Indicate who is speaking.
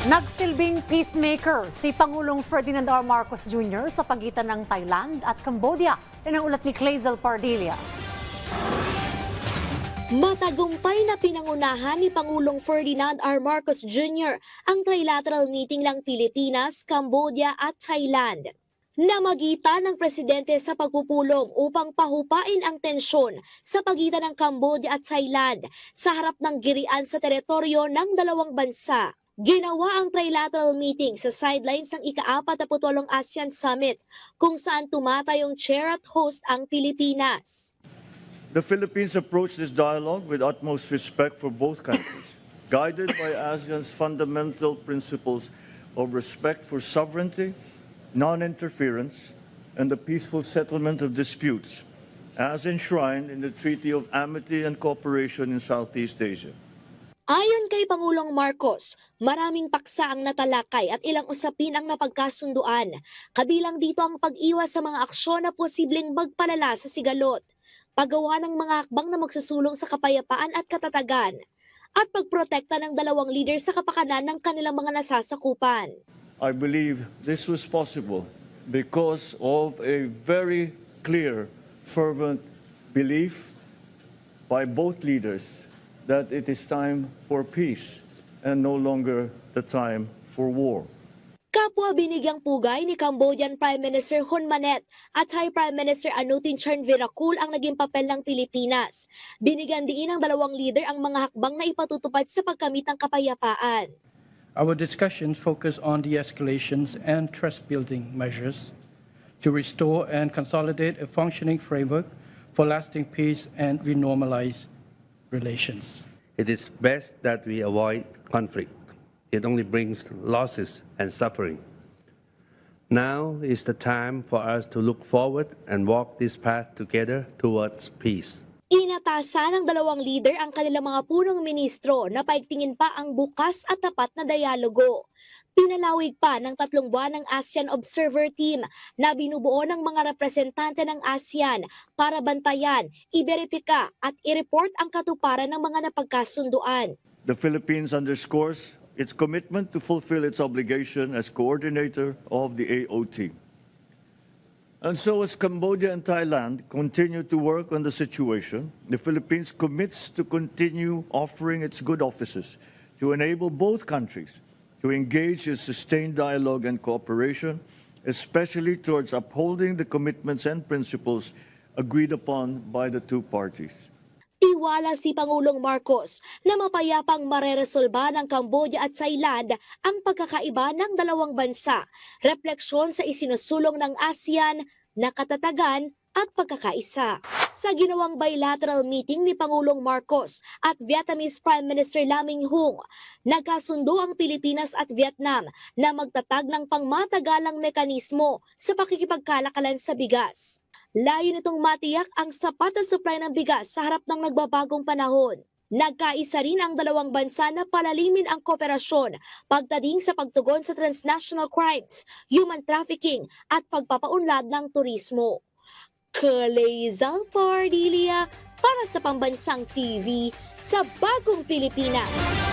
Speaker 1: Nagsilbing peacemaker si Pangulong Ferdinand R. Marcos Jr. sa pagitan ng Thailand at Cambodia. Yan ang ulat ni Clazel Pardilla.
Speaker 2: Matagumpay na pinangunahan ni Pangulong Ferdinand R. Marcos Jr. ang trilateral meeting ng Pilipinas, Cambodia at Thailand. Namagitan ng presidente sa pagpupulong upang pahupain ang tensyon sa pagitan ng Cambodia at Thailand sa harap ng girian sa teritoryo ng dalawang bansa. Ginawa ang trilateral meeting sa sidelines ng ika-48 ASEAN Summit kung saan tumatayong chair at host ang Pilipinas.
Speaker 3: The Philippines approached this dialogue with utmost respect for both countries, guided by ASEAN's fundamental principles of respect for sovereignty, non-interference, and the peaceful settlement of disputes, as enshrined in the Treaty of Amity and Cooperation in Southeast Asia.
Speaker 2: Ayon kay Pangulong Marcos, maraming paksa ang natalakay at ilang usapin ang napagkasunduan. Kabilang dito ang pag-iwas sa mga aksyon na posibleng magpalala sa sigalot, paggawa ng mga hakbang na magsusulong sa kapayapaan at katatagan, at pagprotekta ng dalawang leader sa kapakanan ng kanilang mga nasasakupan.
Speaker 3: I believe this was possible because of a very clear, fervent belief by both leaders that it is time for peace and no longer the time for war.
Speaker 2: Kapwa binigyang pugay ni Cambodian Prime Minister Hun Manet at Thai Prime Minister Anutin Charnvirakul ang naging papel ng Pilipinas. Binigyan diin ng dalawang leader ang mga hakbang na ipatutupad sa pagkamit ng kapayapaan.
Speaker 4: Our discussions focus on de-escalations and trust-building measures to restore and consolidate a functioning framework for lasting peace and renormalize relations.
Speaker 5: It is best that we avoid conflict. It only brings losses and suffering. Now is the time for us to look forward and walk this path together towards peace.
Speaker 2: Inatasan ng dalawang leader ang kanilang mga punong ministro na paigtingin pa ang bukas at tapat na dialogo. Pinalawig pa ng 3 buwan ng ASEAN Observer Team na binubuo ng mga representante ng ASEAN para bantayan, iberipika at i-report ang katuparan ng mga napagkasunduan.
Speaker 3: The Philippines underscores its commitment to fulfill its obligation as coordinator of the AOT. And so as Cambodia and Thailand continue to work on the situation, the Philippines commits to continue offering its good offices to enable both countries to engage in sustained dialogue and cooperation, especially towards upholding the commitments and principles agreed upon by the two parties.
Speaker 2: Tiwala si Pangulong Marcos na mapayapang mareresolba ng Cambodia at Thailand ang pagkakaiba ng dalawang bansa, refleksyon sa isinusulong ng ASEAN na katatagan at pagkakaisa. Sa ginawang bilateral meeting ni Pangulong Marcos at Vietnamese Prime Minister Lam Minh Hoong, nagkasundo ang Pilipinas at Vietnam na magtatag ng pangmatagalang mekanismo sa pakikipagkalakalan sa bigas. Layo nitong matiyak ang sapat na supply ng bigas sa harap ng nagbabagong panahon. Nagkaisa rin ang dalawang bansa na palalimin ang kooperasyon pagdating sa pagtugon sa transnational crimes, human trafficking at pagpapaunlad ng turismo. Clazel Pardilla para sa Pambansang TV sa Bagong Pilipinas.